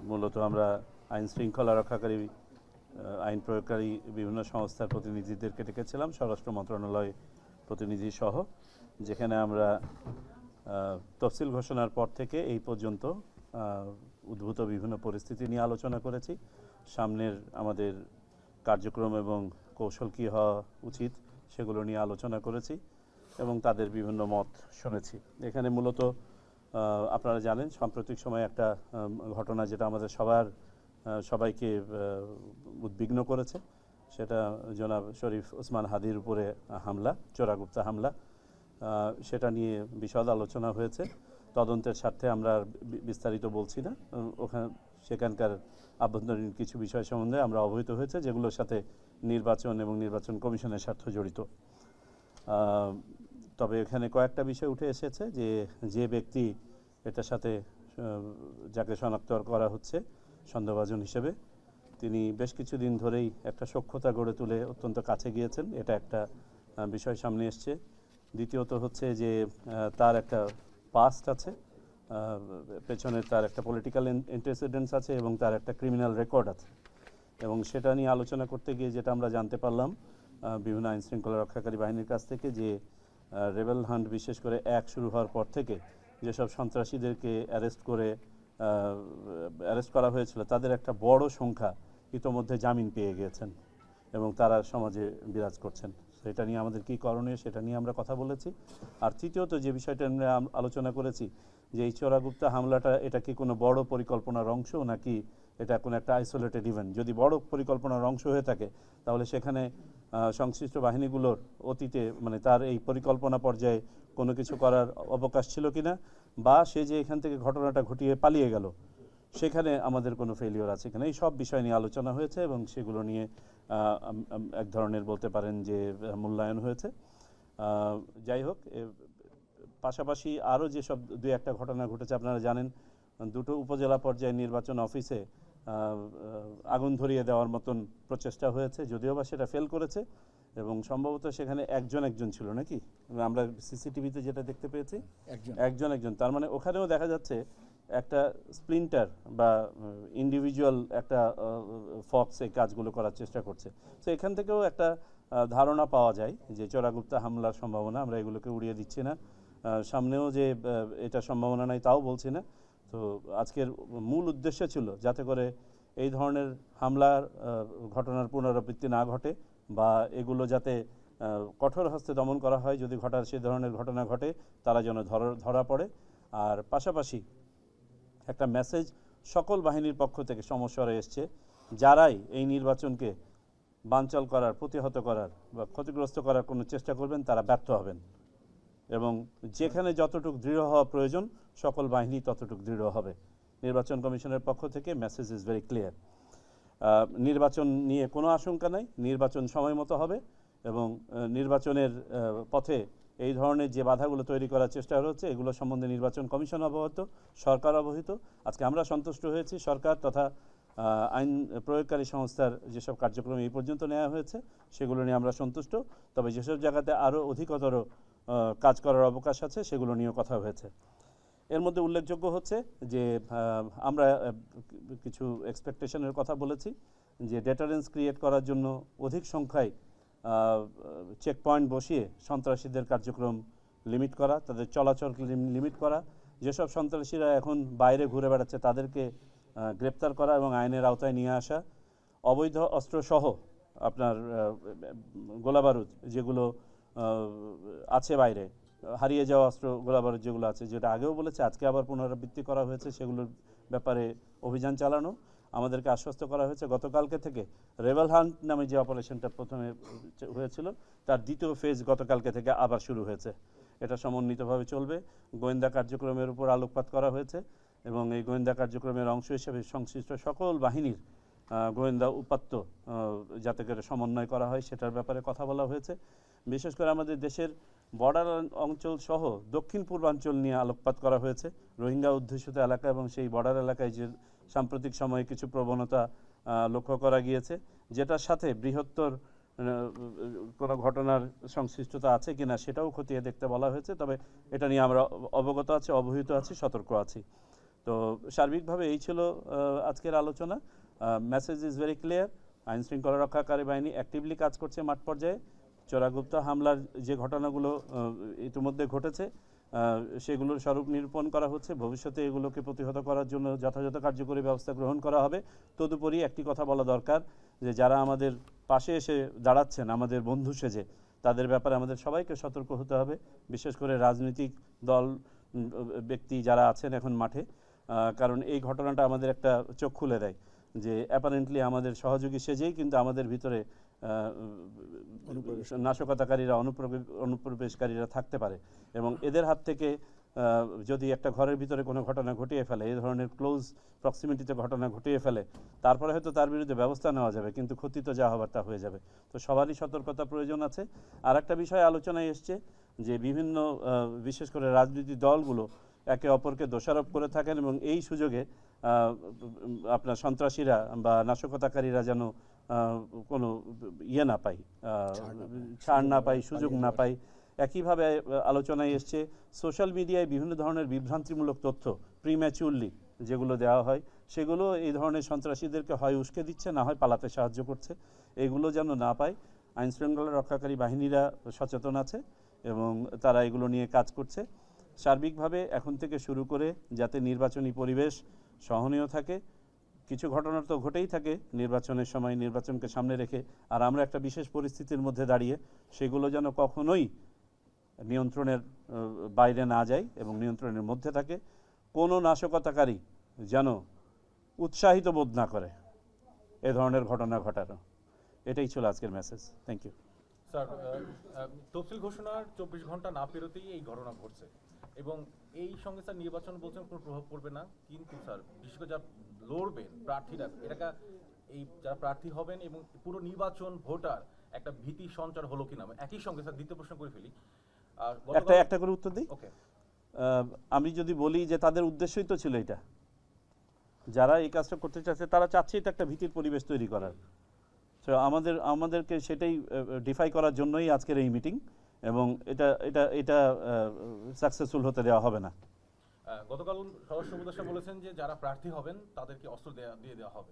মূলত আমরা আইন শৃঙ্খলা রক্ষাকারী আইন প্রয়োগকারী বিভিন্ন সংস্থার প্রতিনিধিদেরকে ডেকেছিলাম, স্বরাষ্ট্র মন্ত্রণালয় প্রতিনিধি সহ, যেখানে আমরা তফসিল ঘোষণার পর থেকে এই পর্যন্ত উদ্ভূত বিভিন্ন পরিস্থিতি নিয়ে আলোচনা করেছি। সামনের আমাদের কার্যক্রম এবং কৌশল কী হওয়া উচিত সেগুলো নিয়ে আলোচনা করেছি এবং তাদের বিভিন্ন মত শুনেছি। এখানে মূলত আপনারা জানেন সাম্প্রতিক সময়ে একটা ঘটনা যেটা আমাদের সবাইকে উদ্বিগ্ন করেছে, সেটা জনাব শরীফ ওসমান হাদির উপরে হামলা, চোরাগুপ্তা হামলা। সেটা নিয়ে বিশদ আলোচনা হয়েছে। তদন্তের স্বার্থে আমরা বিস্তারিত বলছি না। সেখানকার আভ্যন্তরীণ কিছু বিষয় সম্বন্ধে আমরা অবহিত হয়েছে, যেগুলোর সাথে নির্বাচন এবং নির্বাচন কমিশনের স্বার্থ জড়িত। তবে এখানে কয়েকটা বিষয় উঠে এসেছে যে ব্যক্তি এটার সাথে যাকে শনাক্ত করা হচ্ছে সন্দেহভাজন হিসেবে, তিনি বেশ কিছুদিন ধরেই একটা সখ্যতা গড়ে তুলে অত্যন্ত কাছে গিয়েছেন, এটা একটা বিষয় সামনে এসছে। দ্বিতীয়ত হচ্ছে যে তার একটা পাস্ট আছে, পেছনে তার একটা পলিটিক্যাল অ্যান্টেসিডেন্টস আছে এবং তার একটা ক্রিমিনাল রেকর্ড আছে। এবং সেটা নিয়ে আলোচনা করতে গিয়ে যেটা আমরা জানতে পারলাম বিভিন্ন আইন শৃঙ্খলা রক্ষাকারী বাহিনীর কাছ থেকে, যে রেবেল হান্ট বিশেষ করে শুরু হওয়ার পর থেকে যেসব সন্ত্রাসীদেরকে অ্যারেস্ট করা হয়েছিল তাদের একটা বড় সংখ্যা ইতোমধ্যে জামিন পেয়ে গিয়েছেন এবং তারা সমাজে বিরাজ করছেন। সেটা নিয়ে আমাদের কী করণীয় সেটা নিয়ে আমরা কথা বলেছি। আর তৃতীয়ত যে বিষয়টা আমরা আলোচনা করেছি, যে এই চোরাগুপ্তা হামলাটা এটা কি কোনো বড় পরিকল্পনার অংশ নাকি এটা কোনো একটা আইসোলেটেড ইভেন্ট। যদি বড় পরিকল্পনার অংশ হয়ে থাকে তাহলে সেখানে সংশ্লিষ্ট বাহিনীগুলোর অতীতে মানে তার এই পরিকল্পনা পর্যায়ে কোনো কিছু করার অবকাশ ছিল কিনা, বা সে যে এখান থেকে ঘটনাটা ঘটিয়ে পালিয়ে গেল সেখানে আমাদের কোনো ফেলিওর আছে কিনা, এই সব বিষয় নিয়ে আলোচনা হয়েছে এবং সেগুলো নিয়ে এক ধরনের বলতে পারেন যে মূল্যায়ন হয়েছে। যাই হোক, পাশাপাশি আরও যেসব দুই একটা ঘটনা ঘটেছে আপনারা জানেন, দুটো উপজেলা পর্যায়ে নির্বাচন অফিসে আগুন ধরিয়ে দেওয়ার মতন প্রচেষ্টা হয়েছে, যদিও বা সেটা ফেল করেছে এবং সম্ভবত সেখানে একজন ছিল নাকি, আমরা সিসিটিভিতে যেটা দেখতে পেয়েছি একজন। তার মানে ওখানেও দেখা যাচ্ছে একটা স্প্লিন্টার বা ইন্ডিভিজুয়াল একটা ফক্স এই কাজগুলো করার চেষ্টা করছে। তো এখান থেকেও একটা ধারণা পাওয়া যায় যে চোরাগুপ্তা হামলার সম্ভাবনা, আমরা এগুলোকে উড়িয়ে দিচ্ছি না, সামনেও যে এটা সম্ভাবনা নাই তাও বলছি না। তো আজকের মূল উদ্দেশ্য ছিল যাতে করে এই ধরনের হামলার ঘটনার পুনরাবৃত্তি না ঘটে বা এগুলো যাতে কঠোর হস্তে দমন করা হয়, যদি সে ধরনের ঘটনা ঘটে তারা যেন ধরা পড়ে। আর পাশাপাশি একটা মেসেজ সকল বাহিনীর পক্ষ থেকে সমস্বরে এসছে, যারাই এই নির্বাচনকে বানচাল করার, প্রতিহত করার বা ক্ষতিগ্রস্ত করার কোনো চেষ্টা করবেন তারা ব্যর্থ হবেন এবং যেখানে যতটুকু দৃঢ় হওয়া প্রয়োজন সকল বাহিনী ততটুকু দৃঢ় হবে। নির্বাচন কমিশনের পক্ষ থেকে মেসেজ ইজ ভেরি ক্লিয়ার। নির্বাচন নিয়ে কোনো আশঙ্কা নাই, নির্বাচন সময় মতো হবে এবং নির্বাচনের পথে এই ধরনের যে বাধাগুলো তৈরি করার চেষ্টা হচ্ছে এগুলো সম্বন্ধে নির্বাচন কমিশন অবগত, সরকার অবহিত। আজকে আমরা সন্তুষ্ট হয়েছি সরকার তথা আইন প্রয়োগকারী সংস্থার যেসব কার্যক্রম এই পর্যন্ত নেওয়া হয়েছে সেগুলো নিয়ে আমরা সন্তুষ্ট। তবে যেসব জায়গাতে আরও অধিকতর কাজ করার অবকাশ আছে সেগুলো নিয়েও কথা হয়েছে। এর মধ্যে উল্লেখযোগ্য হচ্ছে যে আমরা কিছু এক্সপেকটেশনের কথা বলেছি, যে ডেটারেন্স ক্রিয়েট করার জন্য অধিক সংখ্যায় চেকপয়েন্ট বসিয়ে সন্ত্রাসীদের কার্যক্রম লিমিট করা, তাদের চলাচল লিমিট করা, যেসব সন্ত্রাসীরা এখন বাইরে ঘুরে বেড়াচ্ছে তাদেরকে গ্রেপ্তার করা এবং আইনের আওতায় নিয়ে আসা, অবৈধ অস্ত্রসহ আপনার গোলাবারুদ যেগুলো আছে বাইরে, হারিয়ে যাওয়া অস্ত্র গোলাবারুদ যেগুলো আছে, যেটা আগেও বলেছে আজকে আবার পুনরাবৃত্তি করা হয়েছে, সেগুলোর ব্যাপারে অভিযান চালানো। আমাদেরকে আশ্বস্ত করা হয়েছে গতকালকে থেকে রেবেল হান্ট নামে যে অপারেশনটা প্রথমে হয়েছিল তার দ্বিতীয় ফেজ গতকালকে থেকে আবার শুরু হয়েছে। এটা সমন্বিতভাবে চলবে। গোয়েন্দা কার্যক্রমের উপর আলোকপাত করা হয়েছে এবং এই গোয়েন্দা কার্যক্রমের অংশ হিসেবে সংশ্লিষ্ট সকল বাহিনীর গোয়েন্দা উপাত্ত যাতে করে সমন্বয় করা হয় সেটার ব্যাপারে কথা বলা হয়েছে। বিশেষ করে আমাদের দেশের বর্ডার অঞ্চল সহ দক্ষিণ পূর্বাঞ্চল নিয়ে আলোকপাত করা হয়েছে, রোহিঙ্গা অধ্যুষিত এলাকা এবং সেই বর্ডার এলাকায় যে সাম্প্রতিক সময়ে কিছু প্রবণতা লক্ষ্য করা গিয়েছে, যেটার সাথে বৃহত্তর কোনো ঘটনার সংশ্লিষ্টতা আছে কিনা সেটাও খতিয়ে দেখতে বলা হয়েছে। তবে এটা নিয়ে আমরা অবগত আছি, অবহিত আছি, সতর্ক আছি। তো তো সার্বিকভাবে এই ছিল আজকের আলোচনা। মেসেজ ইজ ভেরি ক্লিয়ার, আইন শৃঙ্খলা রক্ষাকারী বাহিনী অ্যাক্টিভলি কাজ করছে মাঠ পর্যায়ে। চোরাগুপ্ত হামলার যে ঘটনাগুলো ইতিমধ্যে ঘটেছে সেগুলোর স্বরূপ নিরূপণ করা হচ্ছে, ভবিষ্যতে এগুলোকে প্রতিহত করার জন্য যথাযথ কার্যকরী ব্যবস্থা গ্রহণ করা হবে। তদুপরি একটি কথা বলা দরকার যে যারা আমাদের পাশে এসে দাঁড়াচ্ছেন আমাদের বন্ধু সেজে, তাদের ব্যাপারে আমাদের সবাইকে সতর্ক হতে হবে, বিশেষ করে রাজনৈতিক দল ব্যক্তি যারা আছেন এখন মাঠে, কারণ এই ঘটনাটা আমাদের একটা চোখ খুলে দেয় যে অ্যাপারেন্টলি আমাদের সহযোগী সেজেই কিন্তু আমাদের ভিতরে নাশকতাকারীরা অনুপ্রবেশকারীরা থাকতে পারে, এবং এদের হাত থেকে যদি একটা ঘরের ভিতরে কোনো ঘটনা ঘটিয়ে ফেলে, এই ধরনের ক্লোজ প্রক্সিমিটিতে ঘটনা ঘটিয়ে ফেলে, তারপরে হয়তো তার বিরুদ্ধে ব্যবস্থা নেওয়া যাবে, কিন্তু ক্ষতি তো যা হবার তা হয়ে যাবে। তো সবারই সতর্কতা প্রয়োজন আছে। আর একটা বিষয় আলোচনায় এসছে যে বিভিন্ন বিশেষ করে রাজনৈতিক দলগুলো একে অপরকে দোষারোপ করে থাকেন এবং এই সুযোগে আপনার সন্ত্রাসীরা বা নাশকতাকারীরা যেন কোনো ইয়ে না পায়, ছাড় না পায়, সুযোগ না পায়। একইভাবে আলোচনায় এসছে সোশ্যাল মিডিয়ায় বিভিন্ন ধরনের বিভ্রান্তিমূলক তথ্য প্রিম্যাচুরলি যেগুলো দেওয়া হয়, সেগুলো এই ধরনের সন্ত্রাসীদেরকে হয় উস্কে দিচ্ছে, না হয় পালাতে সাহায্য করছে। এগুলো যেন না পায়, আইন শৃঙ্খলা রক্ষাকারী বাহিনীরা সচেতন আছে এবং তারা এগুলো নিয়ে কাজ করছে। সার্বিকভাবে এখন থেকে শুরু করে যাতে নির্বাচনী পরিবেশ সহনীয় থাকে, কিছু ঘটনা তো ঘটেই থাকে নির্বাচনের সময়, নির্বাচনকে সামনে রেখে, আর আমরা একটা বিশেষ পরিস্থিতির মধ্যে দাঁড়িয়ে সেগুলো যেন কখনোই নিয়ন্ত্রণের বাইরে না যায় এবং নিয়ন্ত্রণের মধ্যে থাকে। কোনো নাশকতাকারী যেন উৎসাহিত বোধ না করে এ ধরনের ঘটনা ঘটানো। এটাই ছিল আজকের মেসেজ। Thank you sir. তফসিল ঘোষণার 24 ঘন্টা না পেরোতেই এই ঘটনা ঘটছে এবং এই সঙ্গে স্যার নির্বাচন বলছেন কোনো প্রভাব পড়বে না, কিন্তু স্যার বিশেষ করে যারা লড়বেন প্রার্থীরা, এটাকে এই যারা প্রার্থী হবেন এবং পুরো নির্বাচন ভোটার একটা ভীতি সঞ্চার হলো কিনা। একই সঙ্গে স্যার দ্বিতীয় প্রশ্ন করে ফেলি, একটা করে উত্তর দিই। ওকে, আমি যদি বলি যে তাদের উদ্দেশ্যই তো ছিল এটা, যারা এই কাজটা করতে চাচ্ছে তারা চাচ্ছে এটা একটা ভীতির পরিবেশ তৈরি করার। তো আমাদেরকে সেটাই ডিফাই করার জন্যই আজকের এই মিটিং, এবং এটা সাকসেসফুল হতে দেওয়া হবে না। গতকাল স্বরাষ্ট্র উপদেষ্টা বলেছেন যে যারা প্রার্থী হবেন তাদেরকে অস্ত্র দিয়ে দেওয়া হবে,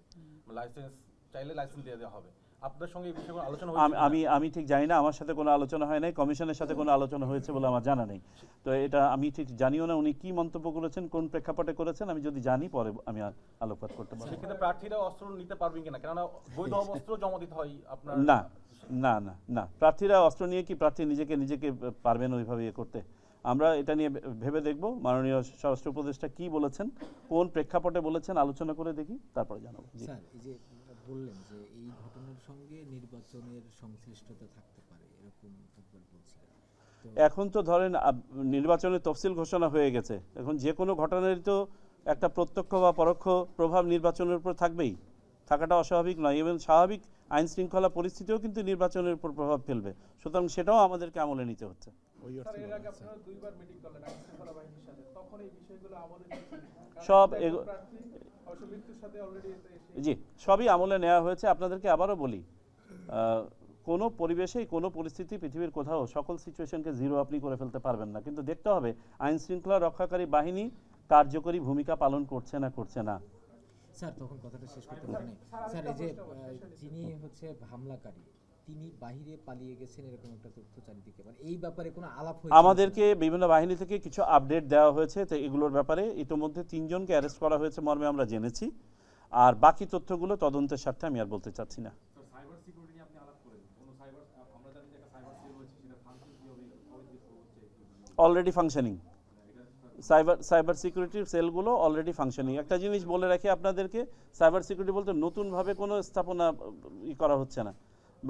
লাইসেন্স চাইলে লাইসেন্স দিয়ে দেওয়া হবে। আপনাদের সঙ্গে এই বিষয়ে আলোচনা হয়েছে? আমি ঠিক জানি না, আমার সাথে কোনো আলোচনা হয় নাই, কমিশনের সাথে কোনো আলোচনা হয়েছে বলে আমার জানা নেই। তো এটা আমি ঠিক জানিও না উনি কি মন্তব্য করেছেন, কোন প্রেক্ষাপটে করেছেন। আমি যদি জানি পরে আমি আলোকপাত করতে পারবো। সেক্ষেত্রে প্রার্থীরা অস্ত্র নিতে পারবেন কিনা, কেননা বৈধ অস্ত্র জমা দিতে হয় আপনার? না না না না, প্রার্থীরা অস্ত্র নিয়ে কি প্রার্থী নিজেকে পারবেন ওইভাবে ইয়ে করতে? আমরা এটা নিয়ে ভেবে দেখব মাননীয় স্বরাষ্ট্র উপদেষ্টা কি বলেছেন, কোন প্রেক্ষাপটে বলেছেন, আলোচনা করে দেখি, তারপরে জানাবো। স্যার, এই যে বললেন যে এই ঘটনার সঙ্গে নির্বাচনের সংশ্লিষ্টতা থাকতে পারে, এরকম একবার বলছিলেন। এখন তো ধরেন নির্বাচনের তফসিল ঘোষণা হয়ে গেছে, এখন যে কোনো ঘটনারই তো একটা প্রত্যক্ষ বা পরোক্ষ প্রভাব নির্বাচনের উপর থাকবেই, থাকাটা অস্বাভাবিক নয়, এবং স্বাভাবিক আইন শৃঙ্খলা পরিস্থিতিও কিন্তু নির্বাচনের উপর প্রভাব ফেলবে, সুতরাং সেটাও আমাদেরকে আমলে নিতে হচ্ছে। সব জি, সবই আমলে নেওয়া হয়েছে। আপনাদেরকে আবারও বলি, কোনো পরিবেশেই কোনো পরিস্থিতি পৃথিবীর কোথাও সকল সিচুয়েশনকে জিরো আপনি করে ফেলতে পারবেন না, কিন্তু দেখতে হবে আইন শৃঙ্খলা রক্ষাকারী বাহিনী কার্যকরী ভূমিকা পালন করছে না। স্যার, তখন কথাটা শেষ করতে পারেন। স্যার, এই যে যিনি হচ্ছে হামলাকারী, তিনি বাহিরে পালিয়ে গেছেন এরকম একটা তথ্য চারিদিকে, মানে এই ব্যাপারে কোনো আলাপ হয়েছে? আমাদেরকে বিভিন্ন বাহিনী থেকে কিছু আপডেট দেওয়া হয়েছে, তো এগুলোর ব্যাপারে ইতিমধ্যে 3 জনকে অ্যারেস্ট করা হয়েছে মর্মে আমরা জেনেছি, আর বাকি তথ্যগুলো তদন্তের স্বার্থে আমি আর বলতে চাচ্ছি না। অলরেডি ফাংশনিং, সাইবার সিকিউরিটির সেলগুলো অলরেডি ফাংশনিং। একটা জিনিস বলে রাখি আপনাদেরকে, সাইবার সিকিউরিটি বলতে নতুনভাবে কোনো স্থাপনা করা হচ্ছে না,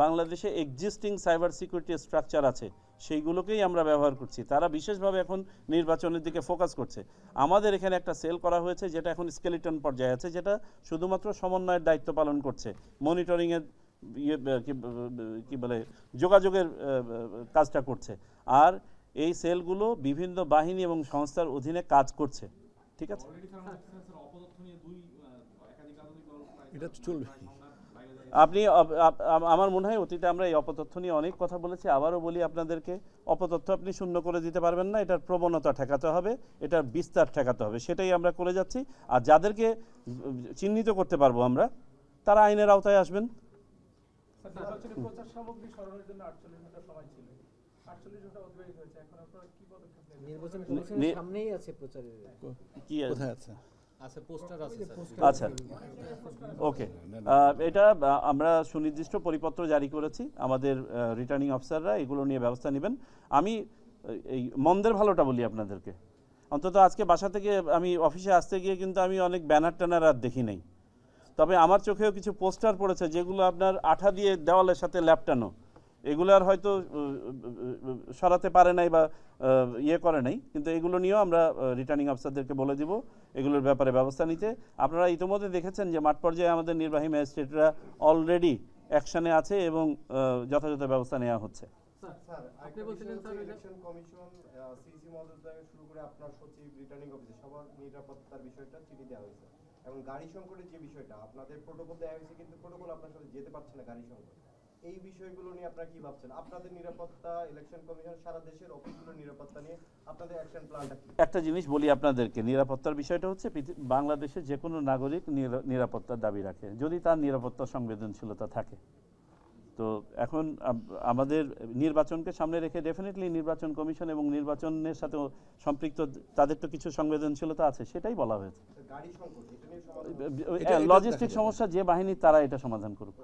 বাংলাদেশে এক্সিস্টিং সাইবার সিকিউরিটি স্ট্রাকচার আছে, সেইগুলোকেই আমরা ব্যবহার করছি। তারা বিশেষভাবে এখন নির্বাচনের দিকে ফোকাস করছে। আমাদের এখানে একটা সেল করা হয়েছে যেটা এখন স্কেলিটন পর্যায়ে আছে, যেটা শুধুমাত্র সমন্বয়ের দায়িত্ব পালন করছে, মনিটরিংয়ের কি বলে যোগাযোগের কাজটা করছে, আর এই সেলগুলো বিভিন্ন বাহিনী এবং সংস্থার অধীনে কাজ করছে। ঠিক আছে, এটা চলবে। আপনি আমার মনে হয় অতীতে আমরা এই অপতথ্য নিয়ে অনেক কথা বলেছি, আবারও বলি আপনাদেরকে, অপতথ্য আপনি শূন্য করে দিতে পারবেন না, এটার প্রবণতা ঠেকাতে হবে, এটার বিস্তার ঠেকাতে হবে, সেটাই আমরা করে যাচ্ছি। আর যাদেরকে চিহ্নিত করতে পারবো আমরা, তারা আইনের আওতায় আসবেন। নির্বাচনী প্রচার সামগ্রী সরানোর জন্য 48 ঘন্টা সময় ছিল, 48 ঘন্টা অতিবাহিত হয়েছে, এখন আপনারা কি পদক্ষেপ নেবেন? নির্বাচন কমিশনের সামনেই আছে প্রচারের কি কোথায় আছে? আছে, পোস্টার আছে আচ্ছা, ওকে। এটা আমরা সুনির্দিষ্ট পরিপত্র জারি করেছি, আমাদের রিটার্নিং অফিসাররা এগুলো নিয়ে ব্যবস্থা নেবেন। আমি এই মন্দের ভালোটা বলি আপনাদেরকে, অন্তত আজকে বাসা থেকে আমি অফিসে আসতে গিয়ে কিন্তু আমি অনেক ব্যানার ট্যানার আর দেখি নাই, তবে আমার চোখেও কিছু পোস্টার পড়েছে যেগুলো আপনার আঠা দিয়ে দেওয়ালের সাথে ল্যাপটানো, এগুলো আর হয়তো সরাতে পারে নাই বা ইয়ে করে নাই, কিন্তু এগুলো নিয়েও আমরা রিটার্নিং অফিসারদেরকে বলে দিব এগুলোর ব্যাপারে ব্যবস্থা নিতে। আপনারা ইতিমধ্যে দেখেছেন যে মাঠ পর্যায়ে আমাদের নির্বাহী ম্যাজিস্ট্রেটরা অলরেডি অ্যাকশনে আছে এবং যথাযথ ব্যবস্থা নেওয়া হচ্ছে। স্যার আপনি বলছিলেন স্যার ইলেকশন কমিশন সিসি মহোদয় থেকে শুরু করে আপনার সচিব রিটার্নিং অফিসার সবার নিরাপত্তার বিষয়টা চিঠি দেওয়া হয়েছে, এবং গাড়ি সংকটের যে বিষয়টা আপনাদের প্রোটোকল দেওয়া হয়েছে, কিন্তু প্রোটোকল আপনার সাথে যেতে পারছে না গাড়ি সংকট, এই বিষয়গুলো নিয়ে আপনারা কি ভাবছেন? আপনাদের নিরাপত্তা, ইলেকশন কমিশন, সারা দেশের অফিসগুলোর নিরাপত্তা নিয়ে আপনাদের অ্যাকশন প্ল্যানটা কি? একটা জিনিস বলি আপনাদেরকে, নিরাপত্তার বিষয়টা হচ্ছে বাংলাদেশের যে কোনো নাগরিক নিরাপত্তার দাবি রাখে যদি তার নিরাপত্তা সংবেদনশীলতা থাকে। তো এখন আমাদের নির্বাচনকে সামনে রেখে ডেফিনেটলি নির্বাচন কমিশন এবং নির্বাচনের সাথে সম্পৃক্ত তাদের তো কিছু সংবেদনশীলতা আছে, সেটাই বলা হয়েছে। গাড়ি সংকট এটা নিয়ে সমাধান লজিস্টিক সমস্যা যে বাহিনী তারা এটা সমাধান করুক।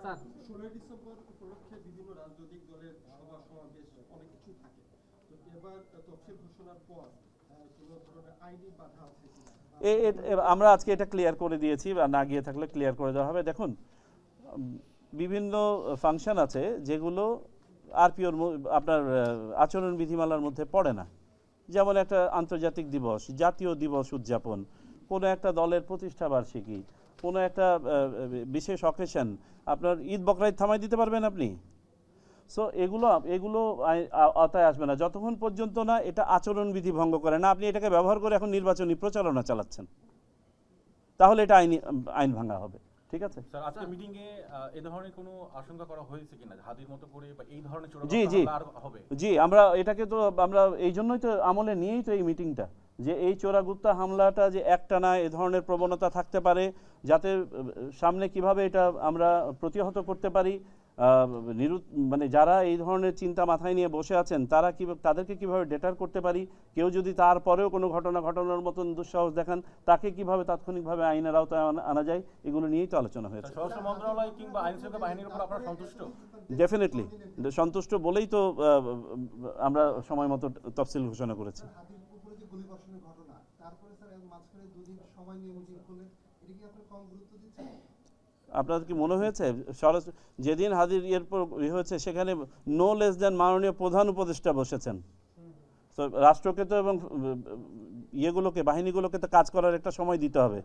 স্যার 16 ডিসেম্বর উপলক্ষে বিভিন্ন রাজনৈতিক দলের সভা সমাবেশ অনেক কিছু থাকে, তো এবার তফসিল ঘোষণার পর কোনো ধরনের আইনি বাধা আছে কিনা? আমরা আজকে এটা ক্লিয়ার করে দিয়েছি, বা না গিয়ে থাকলে ক্লিয়ার করে দেওয়া হবে। দেখুন, বিভিন্ন ফাংশন আছে যেগুলো আরপিওর আপনার আচরণ বিধিমালার মধ্যে পড়ে না, যেমন একটা আন্তর্জাতিক দিবস, জাতীয় দিবস উদযাপন, কোনো একটা দলের প্রতিষ্ঠা বার্ষিকী, কোনো একটা বিশেষ অকেশন, আপনার ঈদ বকরা ঈদ থামাই দিতে পারবেন আপনি? সো এগুলো আওতায় আসবে না যতক্ষণ পর্যন্ত না এটা আচরণবিধি ভঙ্গ করে না। আপনি এটাকে ব্যবহার করে এখন নির্বাচনী প্রচারণা চালাচ্ছেন, তাহলে এটা আইন ভাঙা হবে। ঠিক আছে স্যার, আজকে মিটিং এ এই ধরনের কোনো আশঙ্কা করা হয়েছে কিনা হাদির মতো করে বা এই ধরনের জি জি চোরাবালি আর হবে? জি, আমরা এটাকে তো আমরা এই জন্যই তো আমলে নিয়েই তো এই মিটিংটা, যে এই চোরাগুপ্তা হামলাটা যে একটানা এ ধরনের প্রবণতা থাকতে পারে, যাতে সামনে কিভাবে এটা আমরা প্রতিহত করতে পারি, মানে যারা এই ধরনের চিন্তা মাথায় নিয়ে বসে আছেন তাদেরকে কিভাবে ডেটার করতে পারি, কেউ যদি তারপরেও কোনো ঘটনার মতন দুঃসাহস দেখান তাকে কিভাবে তাৎক্ষণিকভাবে আইনের আওতায় আনা যায়, এগুলো নিয়েই তো আলোচনা হয়েছে। স্বরাষ্ট্র মন্ত্রণালয় কিংবা আইনশৃঙ্খলা বাহিনীর উপর আপনারা সন্তুষ্ট? ডেফিনেটলি সন্তুষ্ট বলেই তো আমরা সময় মতো তফসিল ঘোষণা করেছি। হাতির উপরে যে গুলিবর্ষণের ঘটনা, তারপরে স্যার মাঝখানে দুদিন সময় নিয়ে মিটিং করলেন, এটা কি আপনারা কম গুরুত্ব দিচ্ছেন? আপনাদের কি মনে হয়েছে যেদিন হাদির পর হয়েছে সেখানে নো লেস দেন মাননীয় প্রধান উপদেষ্টা বসেছেন? তো রাষ্ট্রকে তো এবং বাহিনীগুলোকে তো কাজ করার একটা সময় দিতে হবে।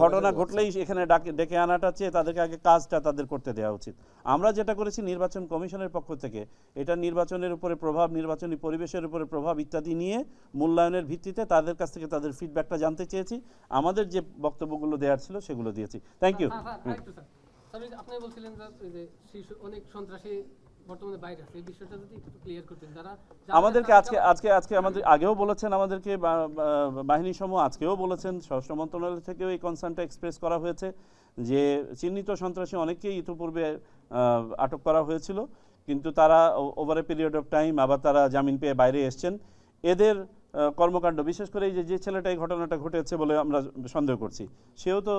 ঘটনা ঘটলেই এখানে ডেকে আনাটা চেয়ে তাদেরকে আগে কাজটা তাদের করতে দেওয়া উচিত। আমরা যেটা করেছি নির্বাচন কমিশনের পক্ষ থেকে, এটা নির্বাচনের উপরে প্রভাব, নির্বাচনী পরিবেশের উপরে প্রভাব ইত্যাদি নিয়ে মূল্যায়নের ভিত্তিতে তাদের কাছ থেকে তাদের ফিডব্যাকটা জানতে চেয়েছি, আমাদের যে বক্তব্যগুলো দেওয়ার ছিল সেগুলো দিয়েছি। Thank you. আপনি বলছিলেন যে শিশু অনেক সন্ত্রাসী বর্তমানে বাইরে আছে, এই বিষয়টা যদি একটু ক্লিয়ার করতেন। আমাদেরকে আজকে আমাদের আগেও বলেছেন, আমাদেরকে বাহিনী সমূহ আজকেও বলেছেন, স্বরাষ্ট্র মন্ত্রণালয় থেকেও এই কনসার্নটা এক্সপ্রেস করা হয়েছে যে চিহ্নিত সন্ত্রাসী অনেককেই ইতিপূর্বে আটক করা হয়েছিল, কিন্তু তারা over a period of time আবার তারা জামিন পেয়ে বাইরে এসছেন। এদের কর্মকাণ্ড, বিশেষ করে এই যে ছেলেটা এই ঘটনাটা ঘটেছে বলে আমরা সন্দেহ করছি, সেও তো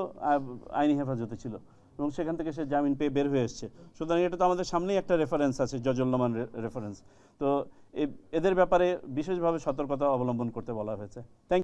আইনি হেফাজতে ছিল এবং সেখান থেকে সে জামিন পেয়ে বের হয়ে এসছে। সুতরাং এটা তো আমাদের সামনেই একটা রেফারেন্স আছে, জজল্যমান রেফারেন্স। তো এদের ব্যাপারে বিশেষভাবে সতর্কতা অবলম্বন করতে বলা হয়েছে। থ্যাংক